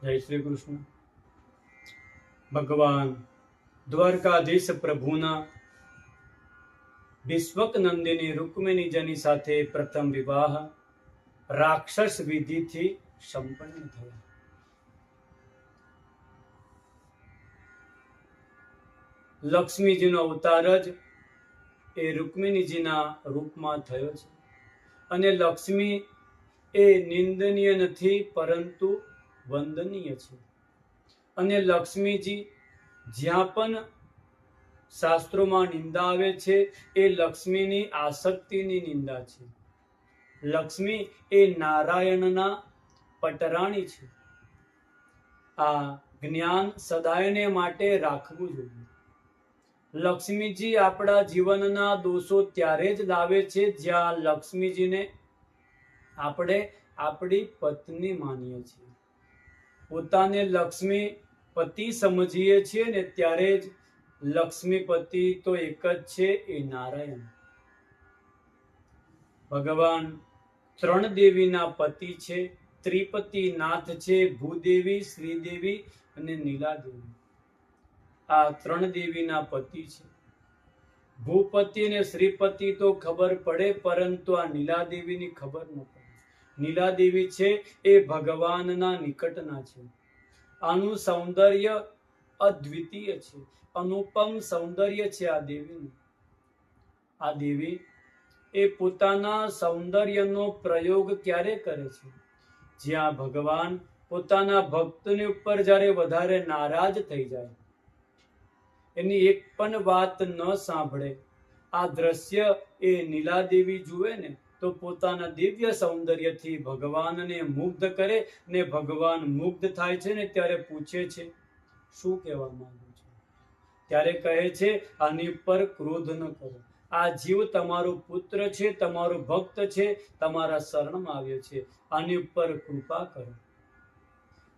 જય શ્રી કૃષ્ણ. ભગવાન દ્વારકાધીશ પ્રભુના વિશ્વક નંદિની રૂકમિણીજની સાથે પ્રથમ વિવાહ રાક્ષસ વિધિથી સંપન્ન થયો. લક્ષ્મીજીનો અવતાર જ એ રૂકમિણીજીના રૂપમાં થયો છે અને લક્ષ્મી એ નિંદનીય નથી પરંતુ વંદનીય છે. અને લક્ષ્મીજી જ્યાં પણ શાસ્ત્રોમાં નિંદા આવે છે એ લક્ષ્મીની આસક્તિની નિંદા છે. લક્ષ્મી એ નારાયણના પટરાણી છે. આ જ્ઞાન સદાયને માટે રાખવું જોઈએ. લક્ષ્મીજી આપણા જીવનના દોષો ત્યારે જ લાવે છે જ્યાં લક્ષ્મીજીને આપણે આપણી પત્ની માનીએ છીએ. પોતાને લક્ષ્મી પતિ સમજીએ છીએ ને ત્યારે જ લક્ષ્મીપતિ તો એક જ છે, એ નારાયણ. ભગવાન ત્રણ દેવીના પતિ છે. ત્રિપતિ નાથ છે, ભૂદેવી, શ્રીદેવી અને નીલાદેવી. આ ત્રણ દેવીના પતિ છે. ભૂપતિ અને શ્રીપતિ તો ખબર પડે પરંતુ આ નીલાદેવીની ખબર ન પડે. નીલાદેવી છે એ ભગવાનના નિકટના છે. આનું સૌંદર્ય અદ્વિતીય છે, અનુપમ સૌંદર્ય છે આ દેવીનું. આ દેવી એ પોતાના સૌંદર્યનો પ્રયોગ ક્યારે કરે છે? જ્યાં ભગવાન પોતાના ભક્તની ઉપર જ્યારે વધારે નારાજ થઈ જાય, એની એક પણ વાત ન સાંભળે, આ દ્રશ્ય એ નીલાદેવી જુએ ને તો પોતાના દિવ્ય સૌંદર્યથી ભગવાનને મુગ્ધ કરે ને ભગવાન મુગ્ધ થાય છે ને ત્યારે પૂછે છે, શું કહેવા માંગુ છો? ત્યારે કહે છે, આની પર ક્રોધ ન કરો. આ જીવ તમારો પુત્ર છે, તમારો ભક્ત છે, તમારા શરણમાં આવ્યો છે, આની ઉપર કૃપા કરો.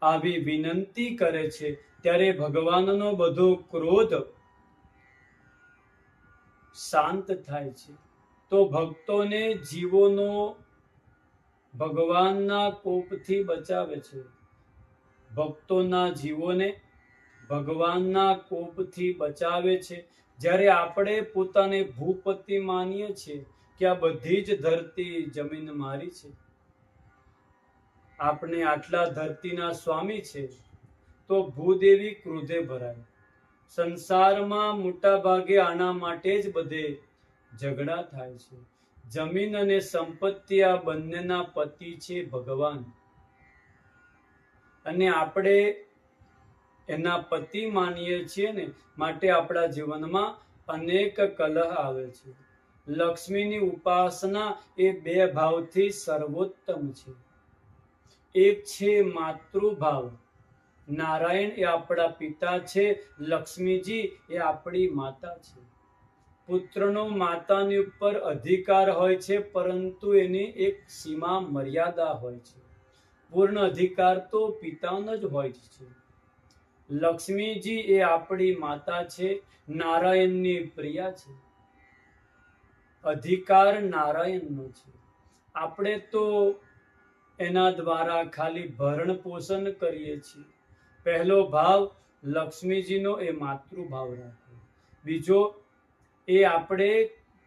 આવી વિનંતી કરે છે ત્યારે ભગવાનનો બધો ક્રોધ શાંત થાય છે. તો ભક્તોને જીવોનો ભગવાનના કોપથી બચાવે છે. ભક્તોના જીવોને ભગવાનના કોપથી બચાવે છે. જ્યારે આપણે પોતાને ભૂપતિ માનીએ છીએ કે આ બધી જ ધરતી જમીન મારી છે, આપણે આટલા ધરતીના સ્વામી છે, તો ભૂદેવી ક્રોધે ભરાય. સંસારમાં મોટા ભાગે આના માટે જ બધે ઝઘડા થાય છે. જમીન અને સંપત્તિ આ બંનેના પતિ છે ભગવાન, અને આપણે એના પતિ માનીએ છીએ ને માટે આપણા જીવનમાં અનેક કલહ આવે છે. લક્ષ્મીની ઉપાસના એ બે ભાવથી સર્વોત્તમ છે. એક છે માતૃભાવ, નારાયણ એ આપણા પિતા છે, લક્ષ્મીજી એ આપણી માતા છે. પુત્રનો માતાની ઉપર અધિકાર હોય છે પરંતુ એની એક સીમા મર્યાદા હોય છે. પૂર્ણ અધિકાર તો પિતાનો જ હોય છે. લક્ષ્મીજી એ આપણી માતા છે, નારાયણની પ્રિયા છે. અધિકાર નારાયણનો છે. આપણે તો એના દ્વારા ખાલી ભરણ પોષણ કરીએ છીએ. પહેલો ભાવ લક્ષ્મીજીનો એ માતૃભાવ રાખવો. બીજો એ આપણે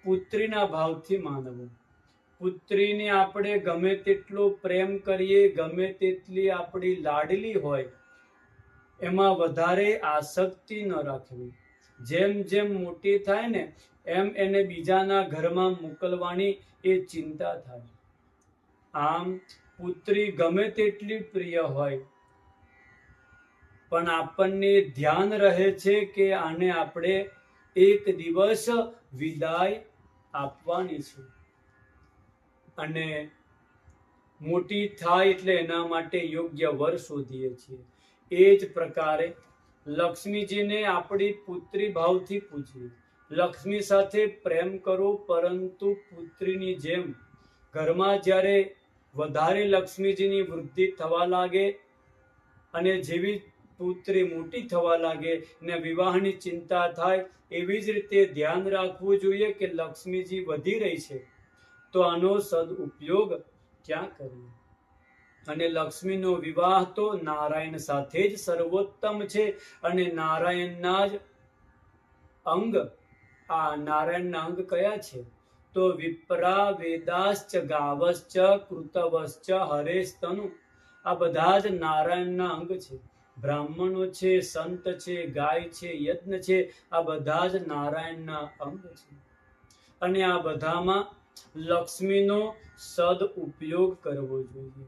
પુત્રીના ભાવથી માનવો. પુત્રીને આપણે ગમે તેટલો પ્રેમ કરીએ, ગમે તેટલી આપણી લાડલી હોય, એમાં વધારે આસક્તિ ન રાખવી. જેમ જેમ મોટી થાય ને એમ એને બીજાના ઘરમાં મોકલવાની એ ચિંતા થાય. આમ પુત્રી ગમે તેટલી પ્રિય હોય પણ આપણને ધ્યાન રહે છે કે આને આપણે એક દિવસ વિદાય આપવાની છે, અને મોટી થાય એટલે એના માટે યોગ્ય વર શોધીએ છીએ. એ જ પ્રકારે લક્ષ્મીજીને આપણી પુત્રી ભાવથી પૂછીએ. લક્ષ્મી સાથે પ્રેમ કરો પરંતુ પુત્રીની જેમ. ઘરમાં જ્યારે વધારે લક્ષ્મીજીની વૃદ્ધિ થવા લાગે અને જેવી પુત્રી મોટી થવા લાગે ને વિવાહની ચિંતા થાય, એવી જ રીતે ધ્યાન રાખવું જોઈએ કે લક્ષ્મીજી વધી રહી છે તો આનો સદુપયોગ ક્યાં કરીએ. અને લક્ષ્મીનો વિવાહ તો નારાયણ સાથે જ સર્વોત્તમ છે. અને નારાયણના જ અંગ, આ નારાયણના અંગ કયા છે? તો વિપ્રા વેદાશ્ચ ગાવશ્ચ કૃતવશ્ચ હરેસ્તનુ. આ બધા જ નારાયણના અંગ છે. બ્રાહ્મણો છે, સંત છે, ગાય છે, યજ્ઞ છે, આ બધા જ નારાયણના અંગ છે. અને આ બધામાં લક્ષ્મીનો સદ ઉપયોગ કરવો જોઈએ.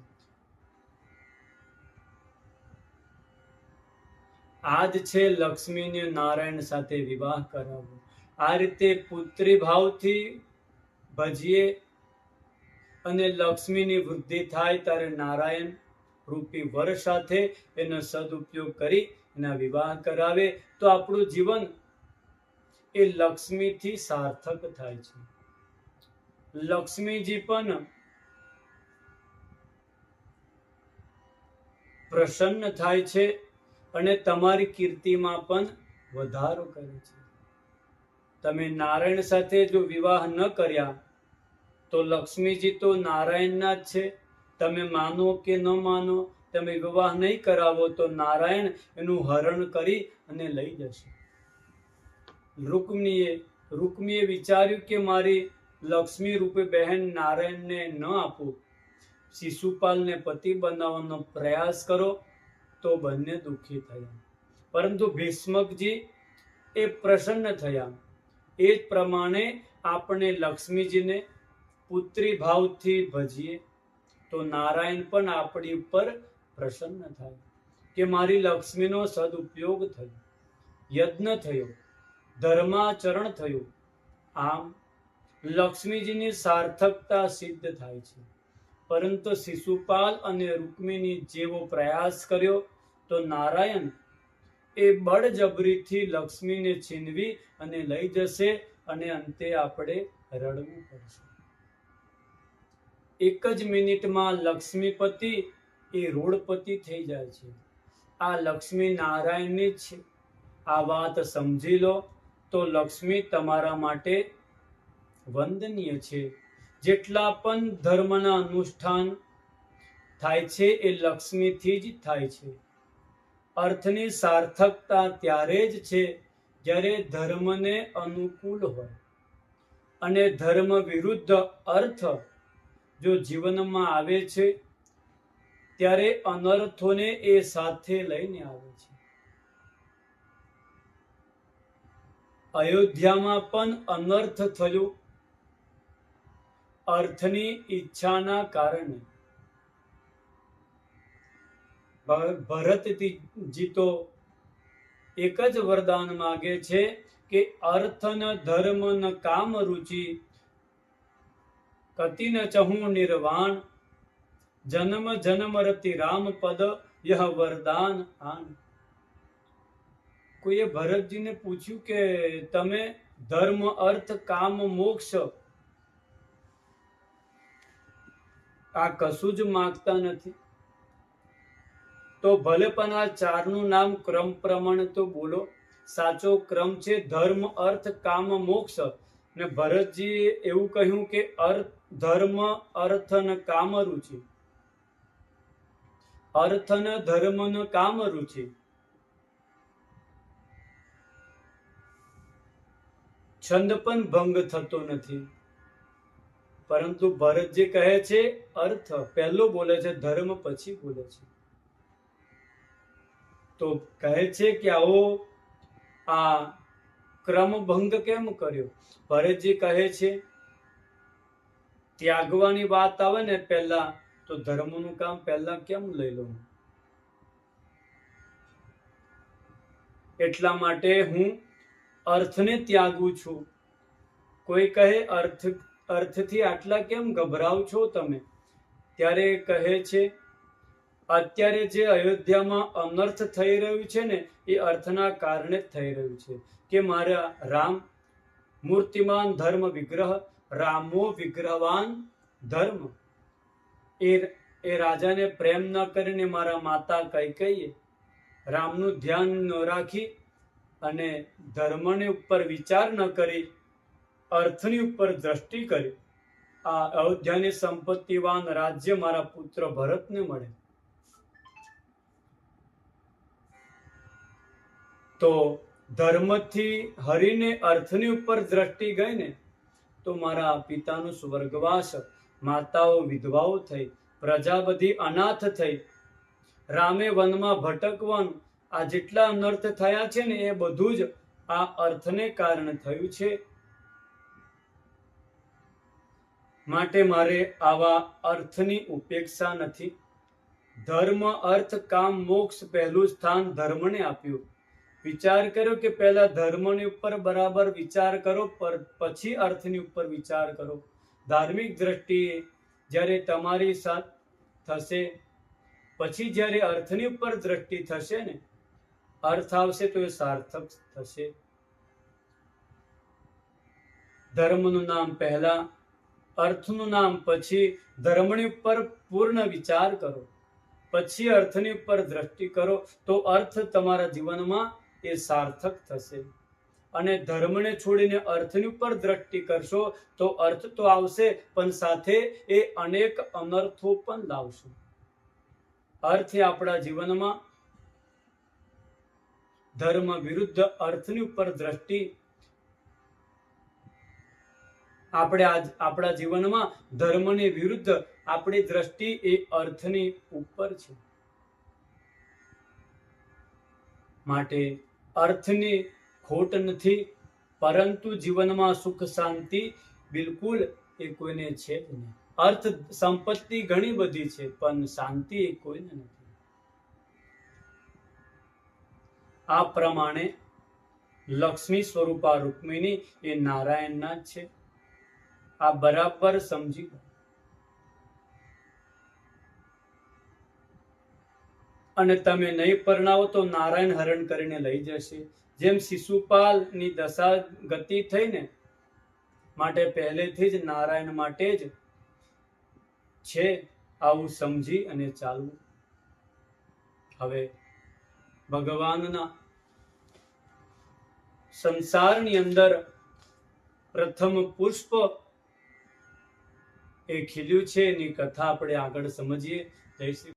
આ જ છે લક્ષ્મીને નારાયણ સાથે વિવાહ કરાવવો. આ રીતે પુત્રી ભાવથી ભજીએ અને લક્ષ્મીની વૃદ્ધિ થાય ત્યારે નારાયણ રૂપી વર સાથે એનો સદુપયોગ કરી એના વિવાહ કરાવે તો આપણું જીવન એ લક્ષ્મીથી સાર્થક થાય છે. લક્ષ્મીજી પણ પ્રસન્ન થાય છે અને તમારી કીર્તિમાં પણ વધારો કરે છે. તમે નારાયણ સાથે જો વિવાહ ન કર્યા તો લક્ષ્મીજી તો નારાયણના જ છે. તમે માનો કે ન માનો, તમે વિવાહ નહીં કરાવો તો નારાયણ એનું હરણ કરી અને લઈ જશે. રૂકમીએ વિચાર્યું કે મારી લક્ષ્મી રૂપે બહેન નારાયણને ન આપું, શિશુપાલને પતિ બનાવવાનો પ્રયાસ કરો, તો બંને દુઃખી થયા. પરંતુ ભીષ્મકજી એ પ્રસન્ન થયા. એ જ પ્રમાણે આપણે લક્ષ્મીજીને પુત્રી ભાવથી ભજીએ તો નારાયણ પણ આપણી ઉપર પ્રસન્ન થાય કે મારી લક્ષ્મીનો સદુપયોગ થયો, યજ્ઞ થયો, ધર્માચરણ થયું. આમ લક્ષ્મીજીની સાર્થકતા સિદ્ધ થાય છે. પરંતુ શિશુપાલ અને રૂકમિણી જેવો પ્રયાસ કર્યો તો નારાયણ એ બળજબરીથી લક્ષ્મીને છીનવી અને લઈ જશે અને અંતે આપણે રડવું પડશે. એક જ મિનિટમાં લક્ષ્મીપતિ એ રોડપતિ થઈ જાય છે. આ લક્ષ્મી નારાયણની જ છે. આ વાત સમજી લો તો લક્ષ્મી તમારા માટે વંદનીય છે. જેટલા પણ ધર્મના અનુષ્ઠાન થાય છે એ લક્ષ્મીથી જ થાય છે. અર્થની સાર્થકતા ત્યારે જ છે જ્યારે ધર્મને અનુકૂળ હોય અને ધર્મ વિરુદ્ધ અર્થ જો જીવનમાં આવે છે ત્યારે અનર્થોને એ સાથે લઈને આવે છે. અયોધ્યામાં પણ અનર્થ થયું અર્થની ઈચ્છાના કારણે. ભરતજી તો એક જ વરદાન માગે છે કે અર્થ ન ધર્મ ન કામ રુચિ કતિ ન ચહું નિર્વાણ જન્મ જન્મ રતિ રામ પદ યહ વરદાન આન. કોઈએ ભરતજીને પૂછ્યું કે તમે ધર્મ અર્થ કામ મોક્ષ આ કશું જ માંગતા નથી, તો ભલે પણ આ ચારનું નામ ક્રમ પ્રમાણે તો બોલો. સાચો ક્રમ છે ધર્મ અર્થ કામ મોક્ષ. ને ભરતજીએ એવું કહ્યું કે ધર્મ અર્થ ન કામ રુચિ, અર્થ ન ધર્મ ન કામ રુચિ. છંદ પણ ભંગ થતો નથી. પરંતુ ભરતજી કહે છે અર્થ પહેલો બોલે છે, ધર્મ પછી બોલે છે. તો કહે છે કે આવો આ ક્રમ ભંગ કેમ કર્યો? ભરતજી કહે છે ત્યાગવાની વાત આવે ને પહેલા, તો ધર્મનું કામ પહેલા કેમ લઈ લઉં? એટલા માટે હું અર્થને ત્યાગું છું. કોઈ કહે અર્થથી આટલા કેમ ગભરાવ છો તમે? ત્યારે કહે છે અત્યારે જે અયોધ્યામાં અનર્થ થઈ રહ્યું છે ને એ અર્થના કારણે જ થઈ રહ્યું છે કે મારા રામ મૂર્તિમાન ધર્મ વિગ્રહ, રામો વિગ્રહવાન ધર્મ. એ રાજાને પ્રેમ ન કરીને મારા માતા કૈકેયીએ રામનું ધ્યાન ન રાખી અને ધર્મની ઉપર વિચાર ન કરી અર્થની ઉપર દ્રષ્ટિ કરી. આ અયોધ્યાની સંપત્તિવાન રાજ્ય મારા પુત્ર ભરતને મળે. તો ધર્મથી હરીને અર્થની ઉપર દ્રષ્ટિ ગઈ ને તો મારા પિતાનું સ્વર્ગવાસ, માતાઓ વિધવાઓ થઈ, પ્રજા બધી અનાથ થઈ, રામે વનમાં ભટકવાનું, આ જેટલા અનર્થ થયા છે ને એ બધું જ આ અર્થને કારણે થયું છે. માટે મારે આવા અર્થની ઉપેક્ષા નથી. ધર્મ, અર્થ, કામ, મોક્ષ પહેલું સ્થાન ધર્મને આપ્યું. વિચાર કર્યો કે પહેલા ધર્મની ઉપર બરાબર વિચાર કરો, પછી અર્થની ઉપર વિચાર કરો. ધાર્મિક દ્રષ્ટિએ જ્યારે તમારી સાથ થશે, પછી જ્યારે અર્થની ઉપર દ્રષ્ટિ થશે ને, અર્થ આવશે તો એ સાર્થક થશે. ધર્મનું નામ પહેલા, અર્થનું નામ પછી. ધર્મની ઉપર પૂર્ણ વિચાર કરો, પછી અર્થની ઉપર દ્રષ્ટિ કરો, તો અર્થ તમારા જીવનમાં એ સાર્થક થશે. અને ધર્મને છોડીને અર્થની ઉપર દ્રષ્ટિ કરશો તો અર્થ તો આવશે, પણ સાથે એ અનેક અનર્થો પણ લાવશે. અર્થ એ આપણા જીવનમાં ધર્મ વિરુદ્ધ અર્થની ઉપર દ્રષ્ટિ, આપણે આપણા જીવનમાં ધર્મની વિરુદ્ધ આપણી દ્રષ્ટિ એ અર્થની ઉપર છે. માટે અર્થની ખોટ નથી, પરંતુ જીવનમાં સુખ શાંતિ બિલકુલ એ કોઈને છે જ નહીં. અર્થ સંપત્તિ ઘણી બધી છે, પણ શાંતિ એ કોઈને નથી. આ પ્રમાણે લક્ષ્મી સ્વરૂપા રૂક્મિણી એ નારાયણના જ છે. આ બરાબર સમજી લો. અને તમે નહીં પરણાવો તો નારાયણ હરણ કરીને લઈ જશે. જેમ શિશુપાલની દશા ગતિ થઈ ને, માટે પહેલેથી જ નારાયણ માટે જ છે. આવું સમજી અને ચાલવું. હવે ભગવાનના સંસારની અંદર પ્રથમ પુષ્પ એ ખીલ્યું છે, એની કથા આપણે આગળ સમજીએ. જય શ્રી